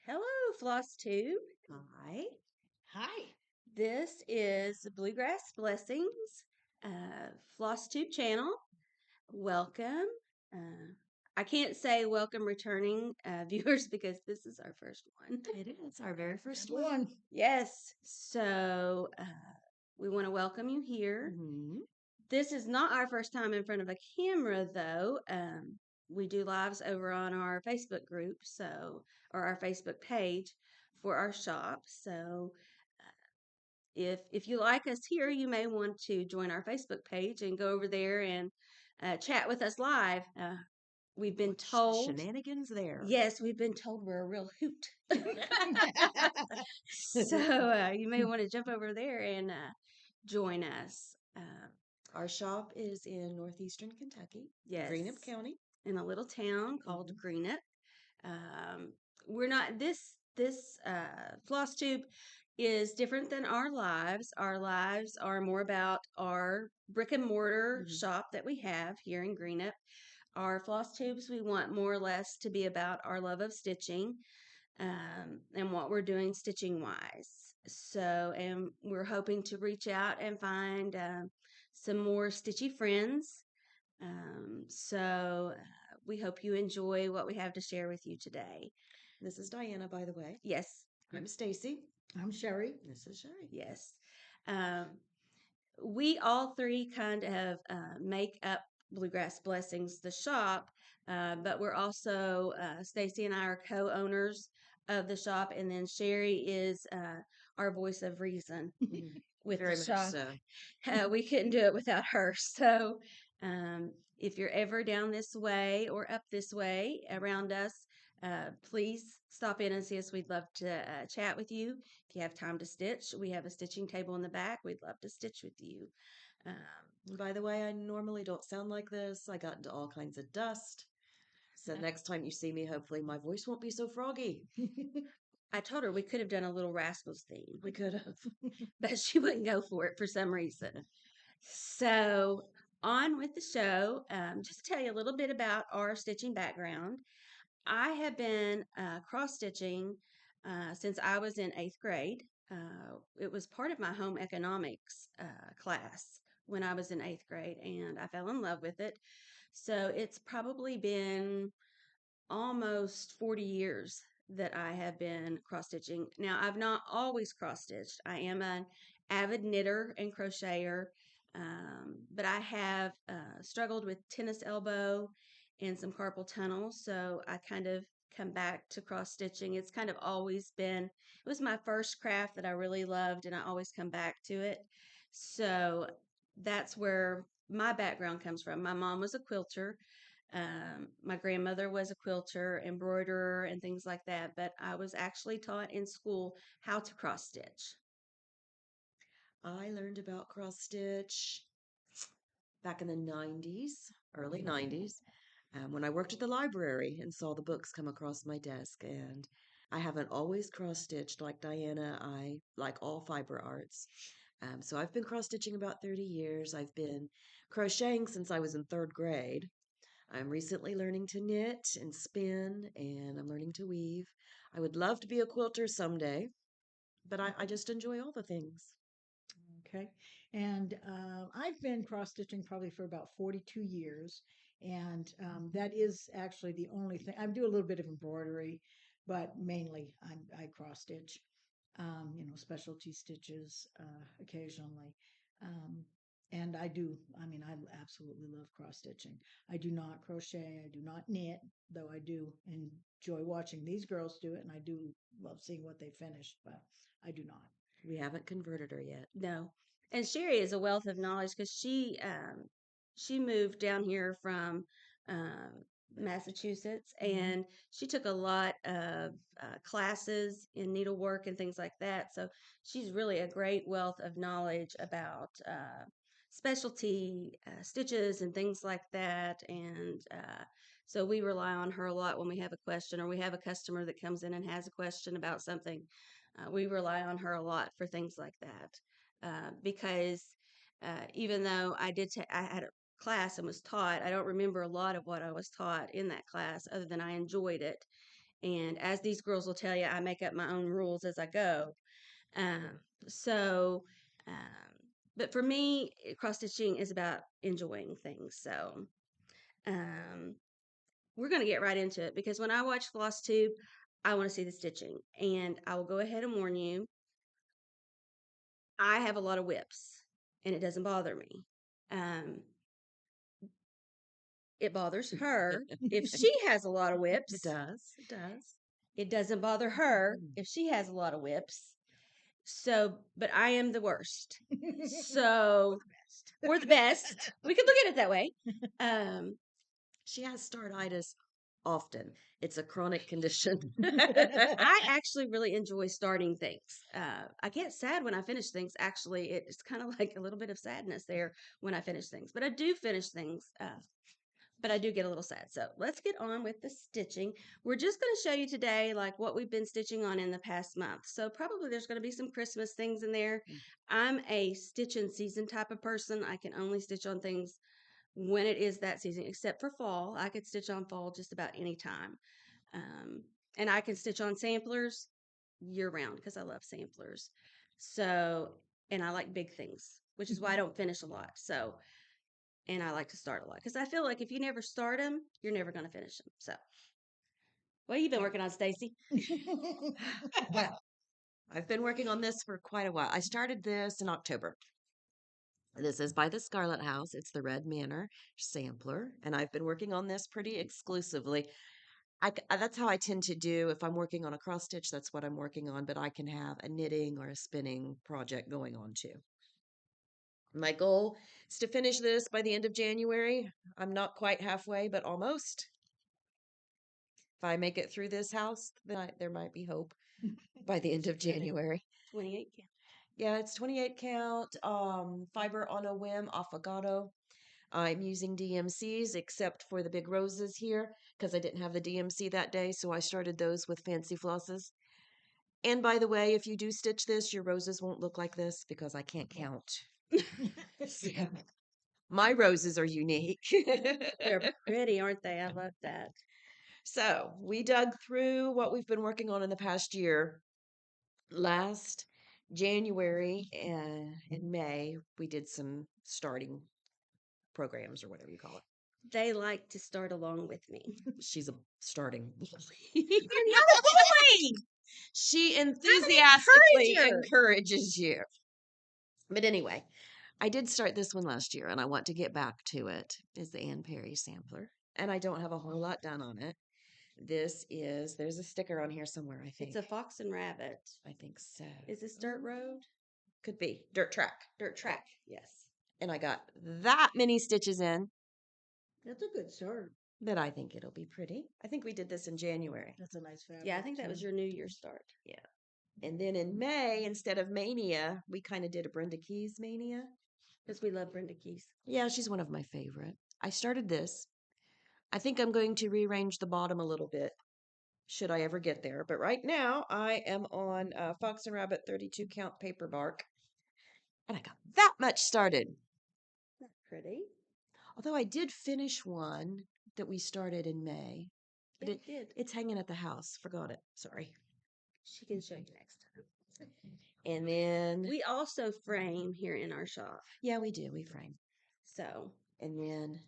Hello, Flosstube. Hi. Hi. This is Bluegrass Blessings, Flosstube channel. Welcome. Uh, I can't say welcome returning viewers because this is our first one. It is our very first Number one. one. Yes. So we want to welcome you here. Mm-hmm. This is not our first time in front of a camera, though. We do lives over on our Facebook group, or our Facebook page for our shop. So if you like us here, you may want to join our Facebook page and go over there and chat with us live. We've been Watch told, the shenanigans there. yes, we've been told we're a real hoot. So you may want to jump over there and join us. Our shop is in northeastern Kentucky, Yes, Greenup County. in a little town called Greenup. Um, we're not this floss tube is different than our lives. Our lives are more about our brick and mortar shop that we have here in Greenup. Our floss tubes, we want more or less to be about our love of stitching and what we're doing stitching wise. So, and we're hoping to reach out and find some more stitchy friends. We hope you enjoy what we have to share with you today. This is Diana, by the way. Yes, I'm Stacy. I'm Sherry. This is Sherry. yes. Um, we all three kind of make up Bluegrass Blessings, the shop, but we're also, Stacy and I are co owners of the shop, and then Sherry is our voice of reason with Very the much shop. so. We couldn't do it without her. So, if you're ever down this way or up this way around us, please stop in and see us. We'd love to chat with you. If you have time to stitch, we have a stitching table in the back. We'd love to stitch with you. By the way, I normally don't sound like this. I got into all kinds of dust. So next time you see me, hopefully my voice won't be so froggy. I told her we could have done a little Rascals theme, We could have. but she wouldn't go for it for some reason. So, on with the show. Just to tell you a little bit about our stitching background. I have been cross stitching since I was in eighth grade. It was part of my home economics class when I was in eighth grade, and I fell in love with it. So it's probably been almost 40 years that I have been cross stitching. Now, I've not always cross stitched. I am an avid knitter and crocheter, but I have struggled with tennis elbow and some carpal tunnel. So I kind of come back to cross stitching. It's kind of always been, it was my first craft that I really loved, and I always come back to it. So that's where my background comes from. My mom was a quilter. My grandmother was a quilter, embroiderer, and things like that, but I was actually taught in school how to cross stitch. I learned about cross stitch back in the 90s, early 90s, when I worked at the library and saw the books come across my desk. And I haven't always cross stitched like Diana. I like all fiber arts. So I've been cross stitching about 30 years. I've been crocheting since I was in third grade. I'm recently learning to knit and spin, and I'm learning to weave. I would love to be a quilter someday, but I just enjoy all the things. Okay. And I've been cross stitching probably for about 42 years. And that is actually the only thing. I do a little bit of embroidery, but mainly I cross stitch, specialty stitches occasionally. Um, and I mean, I absolutely love cross stitching. I do not crochet, I do not knit, though I do enjoy watching these girls do it, and I do love seeing what they finish, but I do not. We haven't converted her yet. No, and Sherry is a wealth of knowledge because she moved down here from Massachusetts, and she took a lot of classes in needlework and things like that. So she's really a great wealth of knowledge about specialty stitches and things like that. And so we rely on her a lot when we have a question, or we have a customer that comes in and has a question about something. We rely on her a lot for things like that because even though I had a class and was taught, I don't remember a lot of what I was taught in that class other than I enjoyed it. And as these girls will tell you, I make up my own rules as I go. Um, so, but for me, cross stitching is about enjoying things. So, um, we're going to get right into it because when I watch Flosstube, I want to see the stitching. And I will go ahead and warn you, I have a lot of whips and it doesn't bother me. Um, it bothers her if she has a lot of It whips. does. It does. It doesn't bother her if she has a lot of whips. So, but I am the worst. So, or the best. We could look at it that way. Um, She has startitis often. It's a chronic condition. I actually really enjoy starting things. I get sad when I finish things. Actually, it's kind of like a little bit of sadness there when I finish things, but I do finish things. But I do get a little sad. So let's get on with the stitching. We're just going to show you today like what we've been stitching on in the past month. So probably there's going to be some Christmas things in there. I'm a stitch in season type of person. I can only stitch on things when it is that season, except for fall. I could stitch on fall just about any time. Um, and I can stitch on samplers year round because I love samplers. So, and I like big things, which is why I don't finish a lot. So, and I like to start a lot because I feel like if you never start them, you're never going to finish them. So, what have you been working on, Stacy? Well, I've been working on this for quite a while. I started this in October. This is by the Scarlet House. It's the Red Manor sampler, and I've been working on this pretty exclusively. That's how I tend to do if I'm working on a cross stitch. That's what I'm working on, but I can have a knitting or a spinning project going on too. My goal is to finish this by the end of January. I'm not quite halfway, but almost. If I make it through this house, then there might be hope by the end of January. 28 count. Yeah, it's 28 count, fiber on a whim, affogato. I'm using DMCs except for the big roses here because I didn't have the DMC that day, so I started those with fancy flosses. And by the way, if you do stitch this, your roses won't look like this because I can't count. So, my roses are unique. They're pretty, aren't they? I love that. So we dug through what we've been working on in the past year. Last January and in May, we did some starting programs or whatever you call it. They like to start along with me. She's a starting bully. You're not a bully. She enthusiastically encourager. encourages you. But anyway, I did start this one last year and I want to get back to it. Is the Ann Perry sampler. And I don't have a whole lot done on it. There's a sticker on here somewhere, I think. It's a fox and rabbit. I think so. Is this dirt road? Could be. Dirt track. Dirt track, yes. And I got that many stitches in That's a good start. that I think it'll be pretty. I think we did this in January. That's a nice fabric. Yeah, I think that was your New Year start. Yeah. And then in May, instead of Mania, we kind of did a Brenda Keys Mania. Because we love Brenda Keys. Yeah, she's one of my favorite. I started this. I think I'm going to rearrange the bottom a little bit, should I ever get there. But right now, I am on Fox and Rabbit 32 count paper bark. And I got that much started. That's pretty. Although I did finish one that we started in May. But Yeah, you did. it's hanging at the house. Forgot it. Sorry. She can show you next time. And then, We also frame here in our shop. yeah, we do. We frame. So And then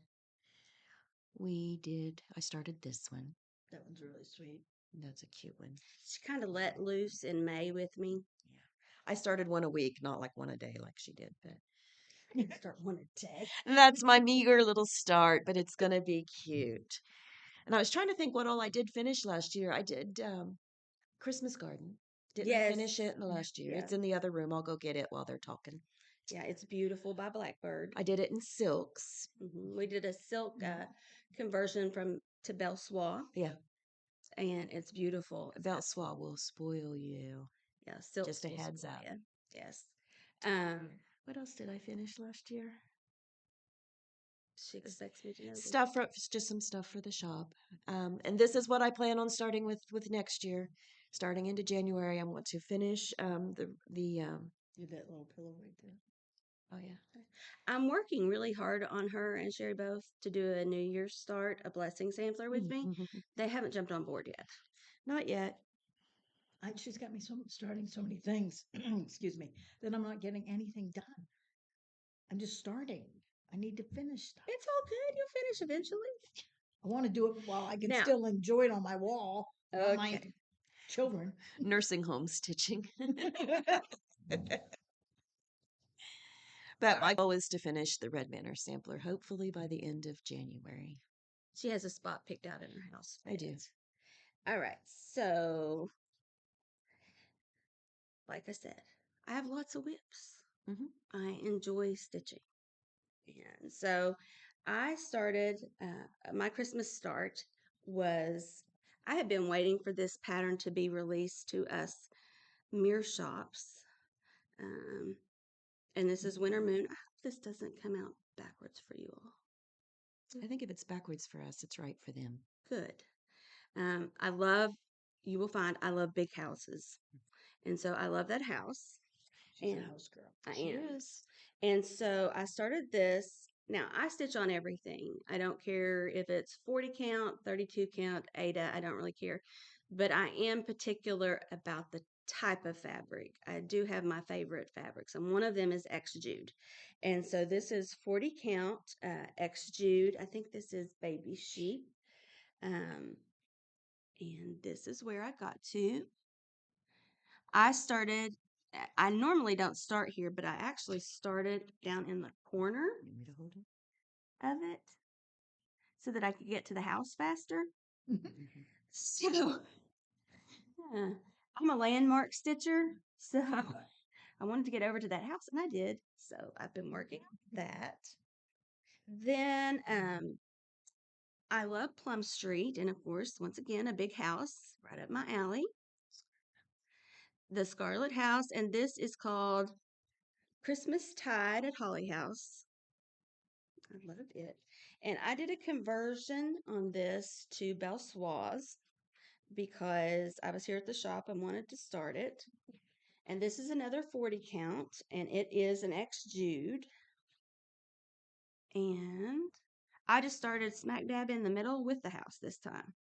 I started this one. That one's really sweet. That's a cute one. she kind of let loose in May with me. Yeah. I started one a week, not like one a day like she did, but I need to start one a day. that's my meager little start, but it's going to be cute. And I was trying to think what all I did finish last year. I did Christmas Garden. Didn't Yes. finish it in the last year. Yeah. It's in the other room. I'll go get it while they're talking. Yeah, it's beautiful by Blackbird. I did it in silks. We did a silk conversion to Belle Soie. Yeah. And it's beautiful. Belle Soie will spoil you. Yeah, silk. Just a heads up. Yes. What else did I finish last year? She expects me to know this. Just some stuff for the shop. And this is what I plan on starting with next year. Starting into January, I want to finish the Do that little pillow right there. oh yeah. I'm working really hard on her and Sherry both to do a New Year's start, a blessing sampler with me. They haven't jumped on board yet. Not yet. She's got me starting so many things, excuse me, that I'm not getting anything done. I'm just starting. I need to finish stuff. It's all good. You'll finish eventually. I want to do it while I can Now, still enjoy it on my wall, not my okay. children. Nursing home stitching. But my goal is to finish the Red Banner sampler, hopefully by the end of January. She has a spot picked out in her house. I do. All right. So, like I said, I have lots of whips. Mhm. I enjoy stitching. And so I started, my Christmas start was, I had been waiting for this pattern to be released to us mirror shops. Um, and this is Winter Moon. I hope this doesn't come out backwards for you all. I think if it's backwards for us, it's right for them. Good. You will find I love big houses. And so I love that house. She's And a house girl. I She am. is. And so I started this. Now I stitch on everything. I don't care if it's 40 count, 32 count, Ada, I don't really care. But I am particular about the type of fabric. I do have my favorite fabrics, and one of them is X Jude. And so this is 40 count X Jude. I think this is baby sheep. And this is where I got to. I normally don't start here, but I actually started down in the corner You want me to hold it? of it so that I could get to the house faster. Mhm. So I'm a landmark stitcher, so I wanted to get over to that house, and I did. So I've been working on that. Then I love Plum Street, and of course, once again, a big house right up my alley. The Scarlet House, and this is called Christmas Tide at Holly House. I love it. And I did a conversion on this to Belsoise because I was here at the shop and wanted to start it. And this is another 40 count, and it is an X Jude. And I just started smack dab in the middle with the house this time.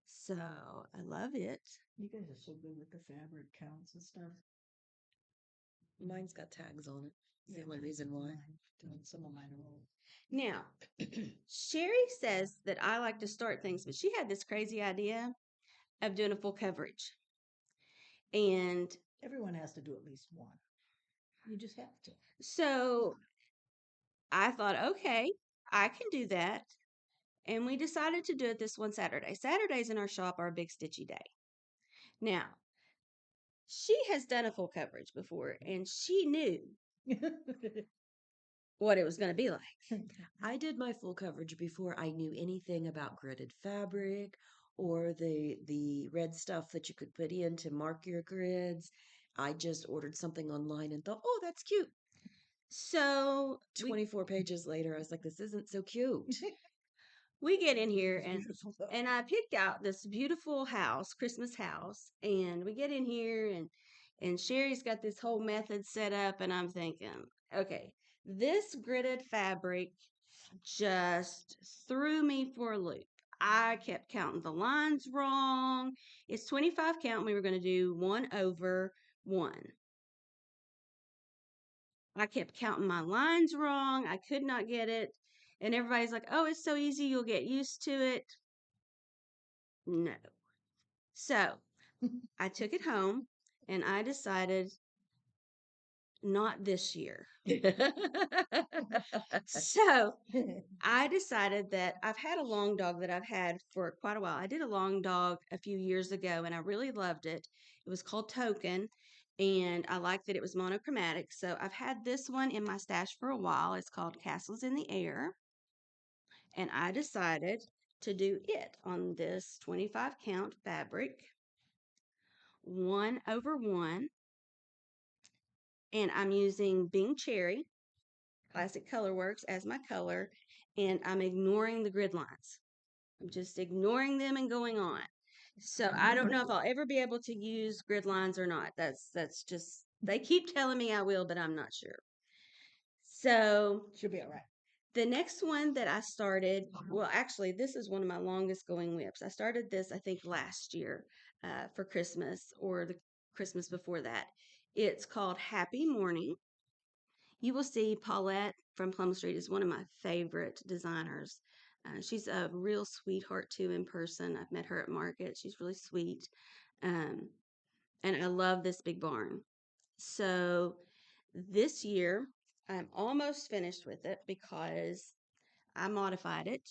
So I love it. You guys are so good with the fabric counts and stuff. Mine's got tags on it. That's the only mine- reason why. Some of mine are old. Now, Sherry says that I like to start things, but she had this crazy idea of doing a full coverage. And Everyone has to do at least one. You just have to. so I thought, okay, I can do that. And we decided to do it this one Saturday. Saturdays in our shop are a big stitchy day. Now, she has done a full coverage before, and she knew what it was going to be like. I did my full coverage before I knew anything about gridded fabric or the red stuff that you could put in to mark your grids. I just ordered something online and thought, oh, that's cute. So 24 pages later, I was like, this isn't so cute. we get in here, It's and beautiful, though. I picked out this beautiful house, Christmas house, and we get in here, and Sherry's got this whole method set up, and I'm thinking, okay, this gridded fabric just threw me for a loop. I kept counting the lines wrong. It's 25 count, and we were going to do 1/1. I kept counting my lines wrong. I could not get it. And everybody's like, oh, it's so easy. You'll get used to it. No. So I took it home and I decided not this year. So I decided that I've had a long dog that I've had for quite a while. I did a long dog a few years ago and I really loved it. It was called Token, and I liked that it was monochromatic. So I've had this one in my stash for a while. It's called Castles in the Air. And I decided to do it on this 25 count fabric, 1/1. And I'm using Bing Cherry Classic Colorworks as my color, and I'm ignoring the grid lines. I'm just ignoring them and going on. So I don't know if I'll ever be able to use grid lines or not. That's just, they keep telling me I will, but I'm not sure. So She'll be all right. The next one that I started, well, actually, this is one of my longest going whips. I started this, I think, last year for Christmas or the Christmas before that. It's called Happy Morning. You will see Paulette from Plum Street is one of my favorite designers. She's a real sweetheart too in person. I've met her at market. She's really sweet. Um, and I love this big barn. So this year, I'm almost finished with it because I modified it.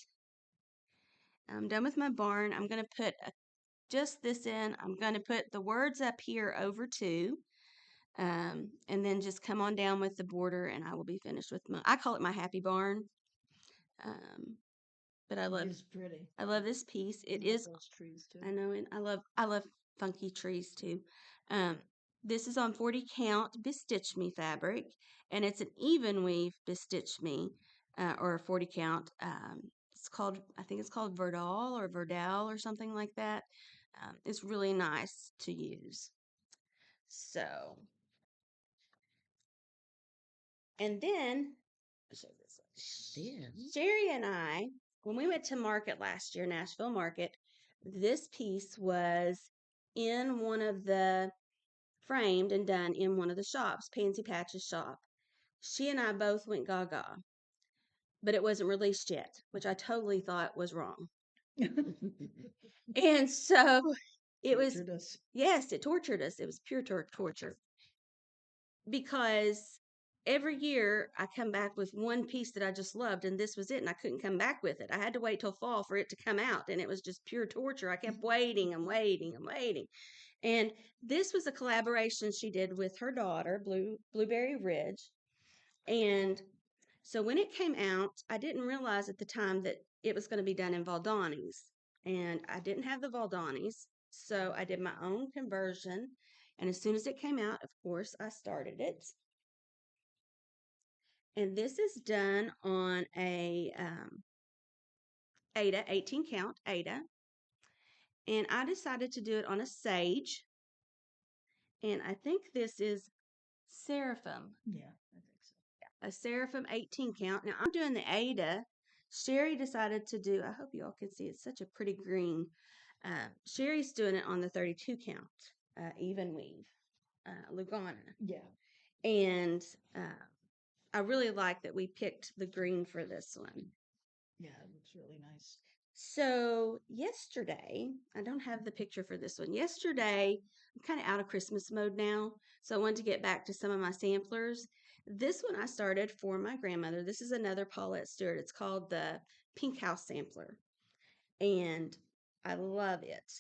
I'm done with my barn. I'm going to put just this in. I'm going to put the words up here over two, and then just come on down with the border, and I will be finished with I call it my happy barn. Um, but It is pretty. I love this piece. It I love is, those trees too. I know, and I love funky trees too. Um, this is on 40 count bestitch me fabric, and it's an even weave bestitch me, or a 40 count. I think it's called Verdal or something like that. It's really nice to use. So, and then Then Sherry and I, when we went to market last year, Nashville Market, this piece was in one of the framed and done in one of the shops, Pansy Patch's shop. She and I both went gaga, but it wasn't released yet, which I totally thought was wrong. And so it was, Tortured us. yes, it tortured us. It was pure torture because every year I come back with one piece that I just loved, and this was it, and I couldn't come back with it. I had to wait till fall for it to come out, and it was just pure torture. I kept waiting and waiting and waiting. And this was a collaboration she did with her daughter, Blueberry Ridge. And so when it came out, I didn't realize at the time that it was going to be done in Valdanis. And I didn't have the Valdanis, so I did my own conversion. And as soon as it came out, of course, I started it. And this is done on a Ada, 18 count Ada. And I decided to do it on a sage. And I think this is Seraphim. Yeah, I think so. A Seraphim 18 count. Now I'm doing the Ada. Sherry decided to do, I hope you all can see, it's such a pretty green. Sherry's doing it on the 32 count, even weave, Lugana. Yeah. And I really like that we picked the green for this one. Yeah, it looks really nice. So yesterday, I don't have the picture for this one. Yesterday, I'm kind of out of Christmas mode now, so I wanted to get back to some of my samplers. This one I started for my grandmother. This is another Paulette Stewart. It's called the Pink House Sampler, and I love it.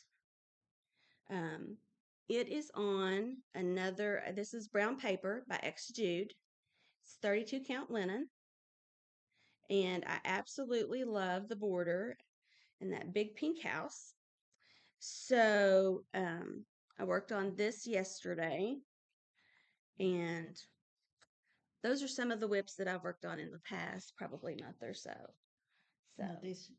It is on another, this is brown paper by X Jude. It's 32 count linen, and I absolutely love the border and that big pink house. So I worked on this yesterday, and those are some of the whips that I've worked on in the past, probably month or so. So Now these.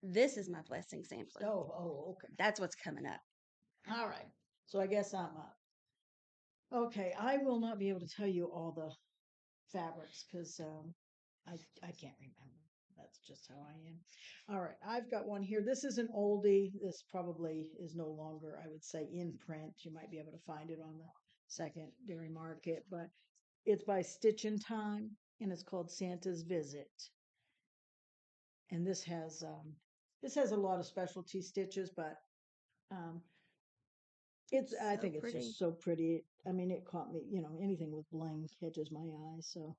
this is my blessing sampler. Okay. That's what's coming up. All right. So I guess I'm up. Okay, I will not be able to tell you all the fabrics because I can't remember. That's just how I am. All right, I've got one here. This is an oldie. This probably is no longer, I would say, in print. You might be able to find it on the secondary market, but it's by Stitch in Time, and it's called Santa's Visit. And this has a lot of specialty stitches, but um, I So think it's pretty. just so pretty. I mean, it caught me. Anything with bling catches my eye. So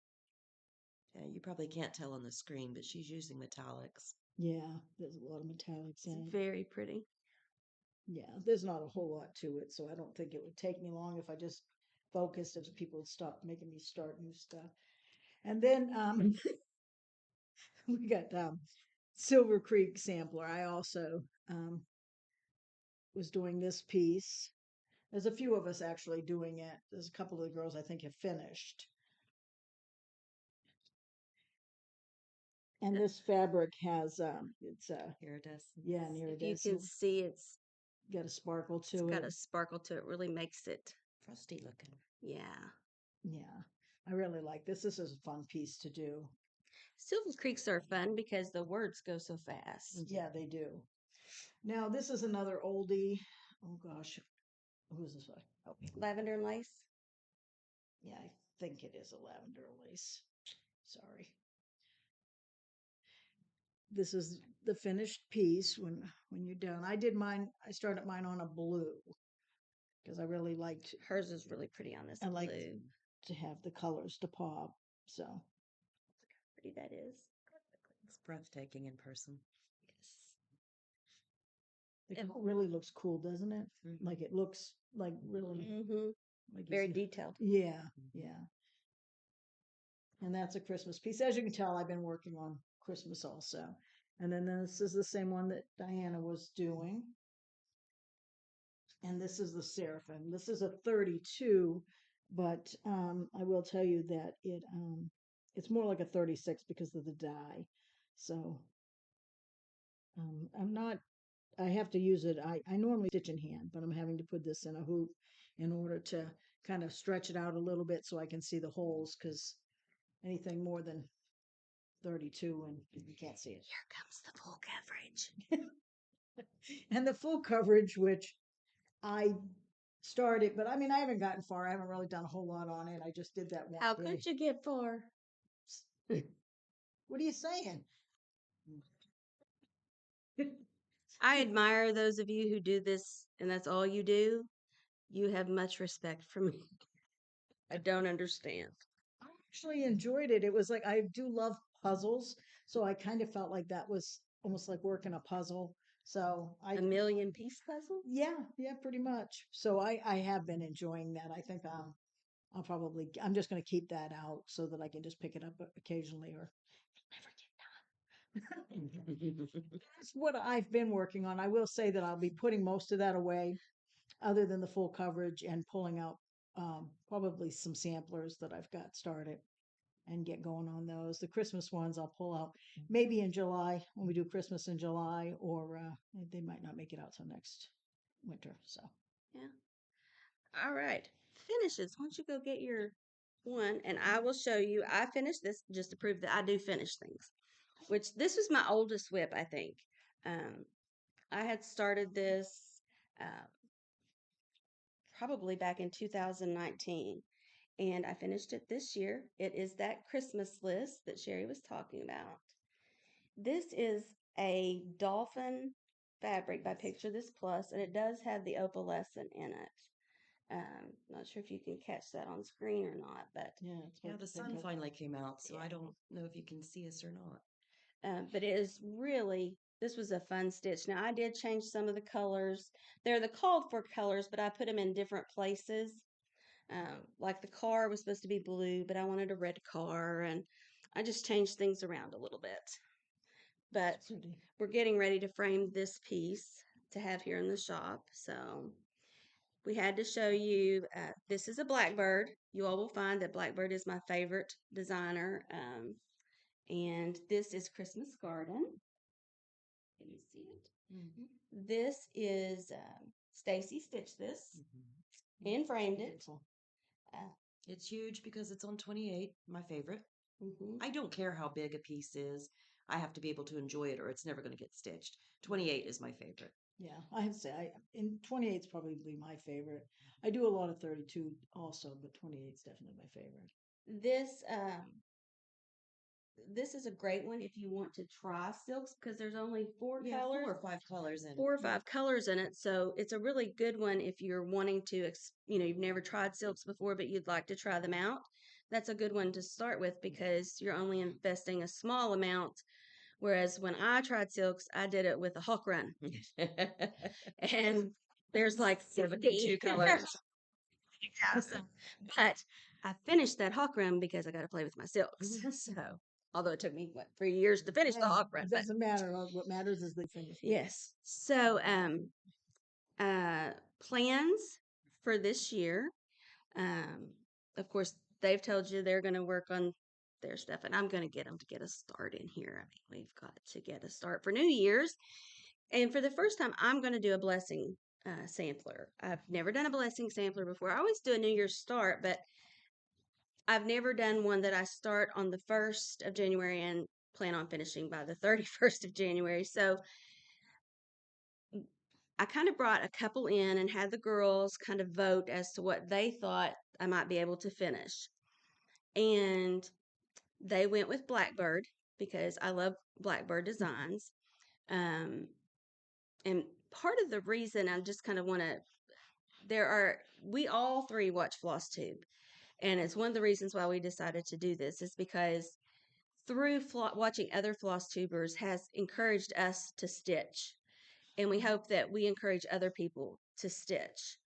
yeah, you probably can't tell on the screen, but she's using metallics. yeah, there's a lot of metallics in It's it. very pretty. Yeah, there's not a whole lot to it, so I don't think it would take me long if I just focused. If people would stop making me start new stuff. And then we got Silver Creek Sampler. I also was doing this piece. There's a few of us actually doing it. There's a couple of the girls I think have finished. And this fabric has it's Iridescent. yeah, an If you can iridescent. see, it's Got a sparkle to got it. a sparkle to it. Really makes it. Frosty looking. Yeah. Yeah, I really like this. This is a fun piece to do. Silver Creeks are fun because the words go so fast. Yeah, they do. Now, this is another oldie. Oh gosh, who is this one? Oh, Lavender and lace. yeah, I think it is a lavender lace. Sorry. This is the finished piece when you're done. I did mine. I started mine on a blue because I really liked. Hers is really pretty on this I like blue. to have the colors to pop. So Pretty that is. It's breathtaking in person. it really looks cool, doesn't it? Mhm. Like it looks like really Mm-hmm. like Very it's- detailed. Yeah, yeah. And that's a Christmas piece. As you can tell, I've been working on Christmas also. And then this is the same one that Diana was doing. And this is the Seraphim. This is a 32, but I will tell you that it's more like a 36 because of the dye. So I'm not. I have to use it. I normally stitch in hand, but I'm having to put this in a hoop in order to kind of stretch it out a little bit so I can see the holes because anything more than 32 and you can't see it. Here comes the full coverage. And the full coverage, which I started, but I mean, I haven't gotten far. I haven't really done a whole lot on it. I just did that one How day. could you get far? What are you saying? I admire those of you who do this and that's all you do. You have much respect for me. I don't understand. I actually enjoyed it. It was like I do love puzzles, so I kind of felt like that was almost like working a puzzle. So A million piece puzzle? yeah, pretty much. So I have been enjoying that. I think I'm just going to keep that out so that I can just pick it up occasionally or never get done. That's what I've been working on. I will say that I'll be putting most of that away, other than the full coverage, and pulling out probably some samplers that I've got started and get going on those. The Christmas ones I'll pull out maybe in July when we do Christmas in July, or they might not make it out till next winter. So Yeah. All right. Finishes. Why don't you go get your one and I will show you. I finished this just to prove that I do finish things, which this was my oldest whip, I think. Um, I had started this uh, probably back in 2019 and I finished it this year. It is that Christmas list that Sherry was talking about. This is a dolphin fabric by Picture This Plus, and it does have the opalescent in it. Not sure if you can catch that on screen or not, but Yeah, the sun finally came out, so Yeah. I don't know if you can see us or not. But it is really, this was a fun stitch. Now, I did change some of the colors. They're the called for colors, but I put them in different places. Like the car was supposed to be blue, but I wanted a red car, and I just changed things around a little bit. But we're getting ready to frame this piece to have here in the shop. So we had to show you, this is a Blackbird. You all will find that Blackbird is my favorite designer. And this is Christmas Garden. Can you see it? Mm-hmm. This is Stacy stitched this and framed it. It's huge because it's on 28, my favorite. Mm-hmm. I don't care how big a piece is. I have to be able to enjoy it or it's never going to get stitched. 28 is my favorite. Yeah, I have to say, in 28 is probably my favorite. I do a lot of 32 also, but 28 is definitely my favorite. This is a great one if you want to try silks because there's only four colors. 4 or 5 colors in it. 4 or 5 colors in it. So it's a really good one if you're wanting to, you've never tried silks before, but you'd like to try them out. That's a good one to start with because you're only investing a small amount. Whereas when I tried silks, I did it with a hawk run. And there's like 72 colors. Yeah, but I finished that hawk run because I got to play with my silks. So, although it took me 3 years to finish the hawk run, It doesn't matter. What matters is the finish. Yes. So, plans for this year. Of course, they've told you they're going to work on their stuff, and I'm going to get them to get a start in here. I mean, we've got to get a start for New Year's. And for the first time, I'm going to do a blessing sampler. I've never done a blessing sampler before. I always do a New Year's start, but I've never done one that I start on the 1st of January and plan on finishing by the 31st of January. So I kind of brought a couple in and had the girls kind of vote as to what they thought I might be able to finish. And they went with Blackbird because I love Blackbird designs. Um, and part of the reason I just kind of want to, we all three watch Flosstube. And it's one of the reasons why we decided to do this is because through watching other floss tubers has encouraged us to stitch. And we hope that we encourage other people to stitch.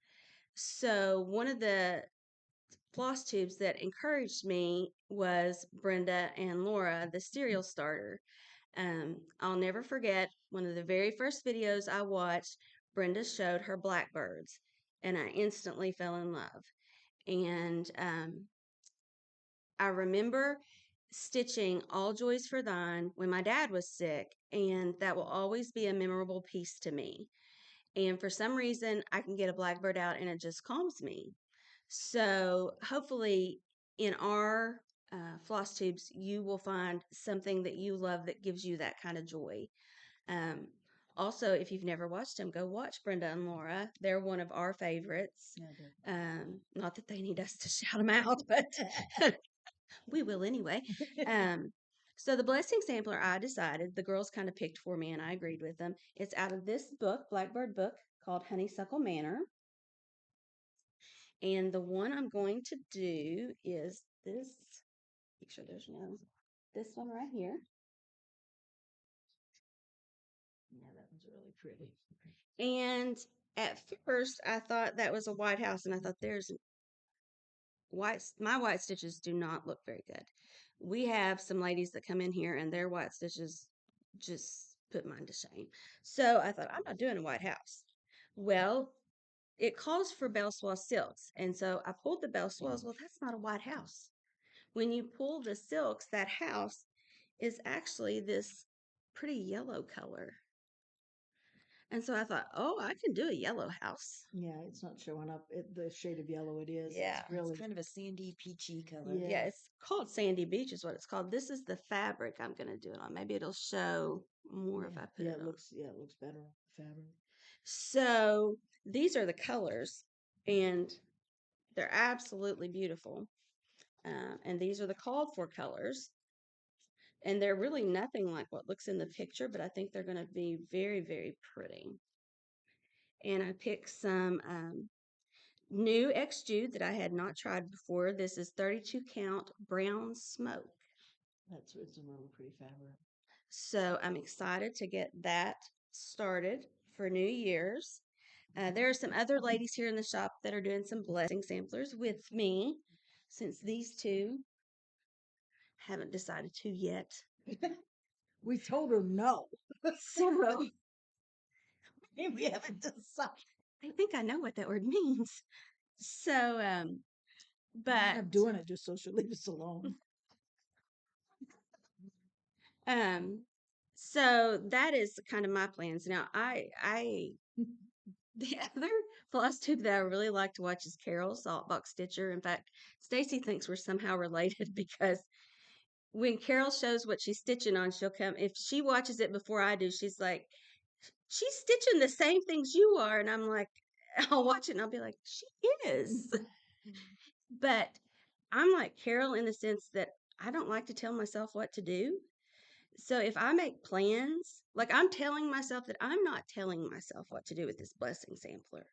So one of the floss tubes that encouraged me was Brenda and Laura, the cereal starter. I'll never forget one of the very first videos I watched. Brenda showed her blackbirds, and I instantly fell in love. And I remember stitching All Joys for Thine when my dad was sick, and that will always be a memorable piece to me. And for some reason, I can get a blackbird out and it just calms me. So hopefully, in our floss tubes, you will find something that you love that gives you that kind of joy. Um, Also, if you've never watched them, go watch Brenda and Laura. They're one of our favorites. Not that they need us to shout them out, but we will anyway. So the blessing sampler, I decided the girls kind of picked for me, and I agreed with them. It's out of this book, Blackbird book, called Honeysuckle Manor. And the one I'm going to do is this. Make sure there's this one right here. Yeah, that one's really pretty. And at first, I thought that was a white house, and I thought there's my white stitches do not look very good. We have some ladies that come in here and their white stitches just put mine to shame. So I thought, I'm not doing a white house. Well, it calls for bell swathe silks. And so I pulled the bell swathes. Well, that's not a white house. When you pull the silks, that house is actually this pretty yellow color. And so I thought, oh, I can do a yellow house. Yeah, it's not showing up the shade of yellow it is. Yeah. It's really It's kind of a sandy, peachy color. Yeah. Yeah, it's called Sandy Beach is what it's called. This is the fabric I'm going to do it on. Maybe it'll show more if I put it on. it looks better on the fabric. So these are the colors, and they're absolutely beautiful. And these are the called for colors. And they're really nothing like what looks in the picture, but I think they're going to be very, very pretty. And I picked some new X Jude that I had not tried before. This is 32 count brown smoke. It's a really pretty fabric. So I'm excited to get that started for New Year's. There are some other ladies here in the shop that are doing some blessing samplers with me, since these two haven't decided to yet. We told her no. So We haven't decided. I think I know what that word means. So, but I'm doing it just so she'll leave us alone. so that is kind of my plans. Now, the other floss tube that I really like to watch is Carol's Saltbox Stitcher. In fact, Stacy thinks we're somehow related because when Carol shows what she's stitching on, she'll come. If she watches it before I do, she's like, she's stitching the same things you are. And I'm like, I'll watch it and I'll be like, she is. But I'm like Carol in the sense that I don't like to tell myself what to do. So if I make plans, like I'm telling myself that I'm not telling myself what to do with this blessing sampler.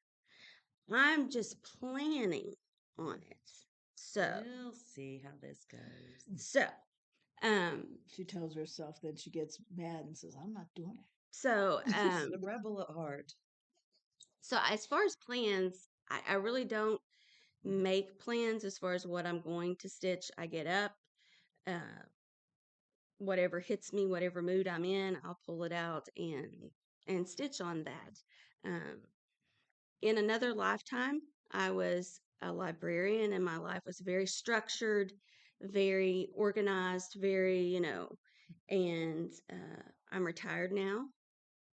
I'm just planning on it. So We'll see how this goes. so She tells herself, then she gets mad and says, I'm not doing it. so The rebel at heart. so as far as plans, I really don't make plans as far as what I'm going to stitch. I get up, whatever hits me, whatever mood I'm in, I'll pull it out and stitch on that. In another lifetime, I was a librarian, and my life was very structured, very organized, very And I'm retired now,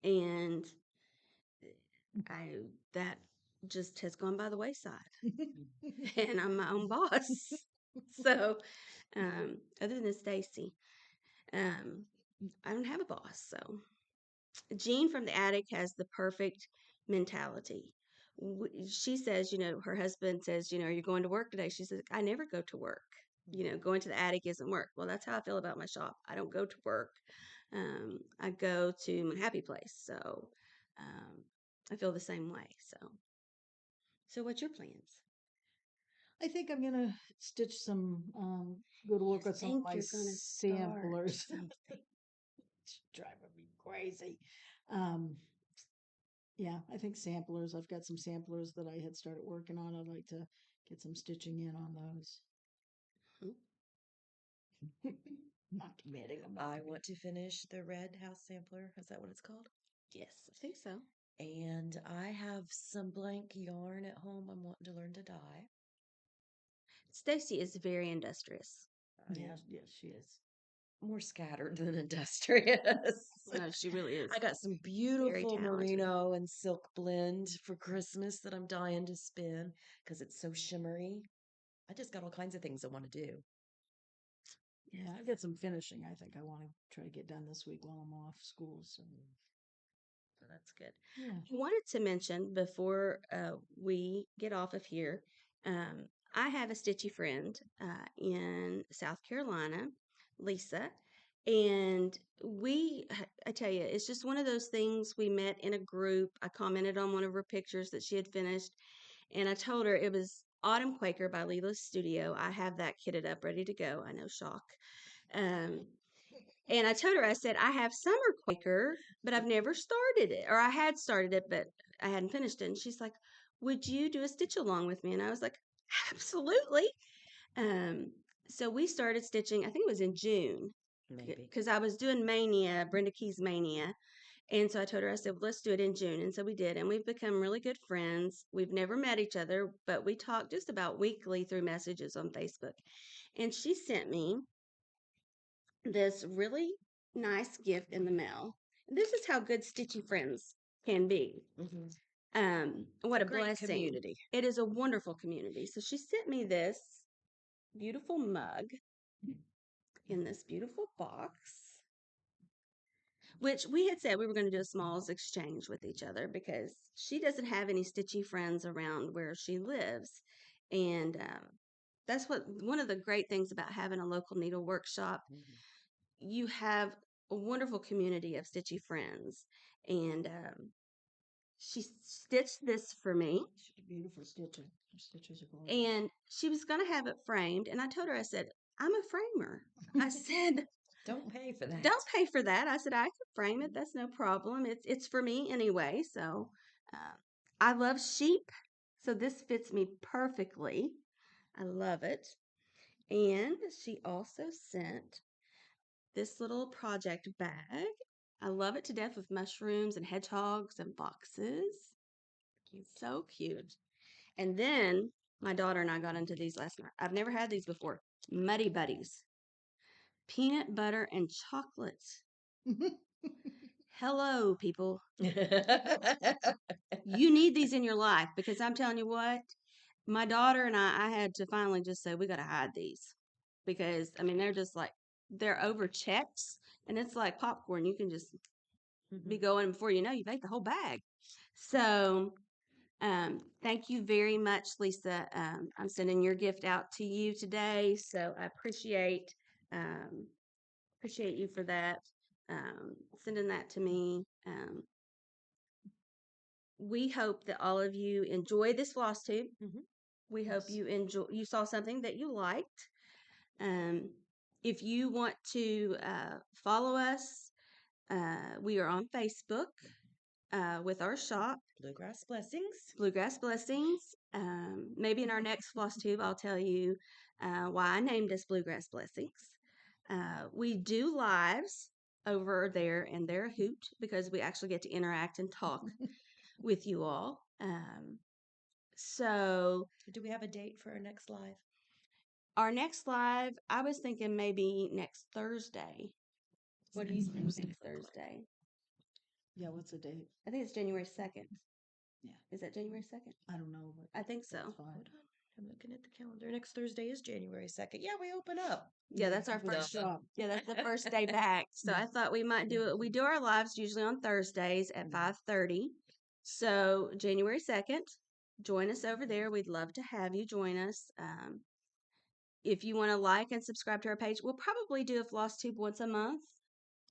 and that just has gone by the wayside. And I'm my own boss. So, other than Stacy, um, I don't have a boss. So, Jean from the attic has the perfect mentality. She says, her husband says, are you going to work today? She says, I never go to work. Going to the attic isn't work. Well, that's how I feel about my shop. I don't go to work. I go to my happy place. So I feel the same way. So what's your plans? I think I'm gonna stitch some, go to You work on some of think my you're gonna start samplers. something? It's driving me crazy. Um, yeah, I think samplers. I've got some samplers that I had started working on. I'd like to get some stitching in on those. Not committing. I want to finish the red house sampler. Is that what it's called? Yes, I think so. And I have some blank yarn at home I'm wanting to learn to dye. Stacy is very industrious. Yes, yes, she is. More scattered than industrious. No, she really is. I got some Very beautiful talented. merino and silk blend for Christmas that I'm dying to spin because it's so shimmery. I just got all kinds of things I want to do. Yeah, I got some finishing. I think I want to try to get done this week while I'm off school. So So that's good. yeah. I wanted to mention before we get off of here, I have a stitchy friend in South Carolina, Lisa, and I tell you, it's just one of those things. We met in a group. I commented on one of her pictures that she had finished, and I told her it was Autumn Quaker by Lila's Studio. I have that kitted up, ready to go. I know, shock. Um, and I told her, I said, I have Summer Quaker, but I've never started it. Or I had started it, but I hadn't finished it. And she's like, would you do a stitch along with me? And I was like, absolutely. Um, so we started stitching, I think it was in June. Maybe. Because I was doing Mania, Brenda Key's Mania. And so I told her, I said, well, let's do it in June. And so we did. And we've become really good friends. We've never met each other, but we talk just about weekly through messages on Facebook. And she sent me this really nice gift in the mail. This is how good stitchy friends can be. What a Great blessing. community. It is a wonderful community. So she sent me this beautiful mug in this beautiful box, which we had said we were going to do a smalls exchange with each other because she doesn't have any stitchy friends around where she lives. And that's one of the great things about having a local needle workshop. You have a wonderful community of stitchy friends. And she stitched this for me. She's a beautiful stitcher. Her stitches are gorgeous. And she was going to have it framed. And I told her, I said, I'm a framer. I said, Don't pay for that. don't pay for that. I said, I could frame it. That's no problem. It's for me anyway. So I love sheep. So this fits me perfectly. I love it. And she also sent this little project bag. I love it to death with mushrooms and hedgehogs and foxes. Cute. So cute. And then my daughter and I got into these last night. I've never had these before. Muddy Buddies. Peanut butter and chocolate. Hello, people. You need these in your life because I'm telling you what, my daughter and I had to finally just say, we got to hide these because, I mean, they're just like, they're over checks and it's like popcorn. You can just be going before you know you've ate the whole bag. So, thank you very much, Lisa. I'm sending your gift out to you today, so I appreciate you for that. Sending that to me. We hope that all of you enjoy this Flosstube. We hope you saw something that you liked. If you want to follow us, we are on Facebook with our shop, Bluegrass Blessings. Bluegrass Blessings. Maybe in our next Flosstube, I'll tell you why I named us Bluegrass Blessings. We do lives over there, and they're a hoot because we actually get to interact and talk with you all. So, Do we have a date for our next live? our next live, I was thinking maybe next Thursday. What do you think next Thursday? Yeah, what's the date? I think it's January 2nd. Yeah. Is that January 2nd? I don't know, but I think so. that's fine. I'm looking at the calendar. Next Thursday is January 2nd. Yeah, we open up. Yeah, that's our Good first. job. Yeah, that's the first day back. So I thought we might do it. We do our lives usually on Thursdays at 5:30. So January 2nd, join us over there. We'd love to have you join us. If you want to like and subscribe to our page, we'll probably do a floss tube once a month.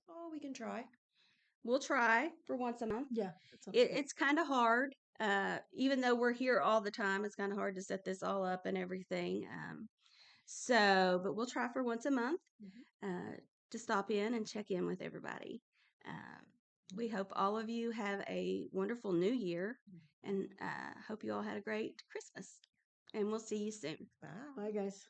Oh, we can try. We'll try for once a month. Yeah, that sounds good. It's kind of hard. Even though we're here all the time, it's kind of hard to set this all up and everything. But we'll try for once a month to stop in and check in with everybody. We hope all of you have a wonderful new year and hope you all had a great Christmas. And we'll see you soon. Bye. Bye, guys.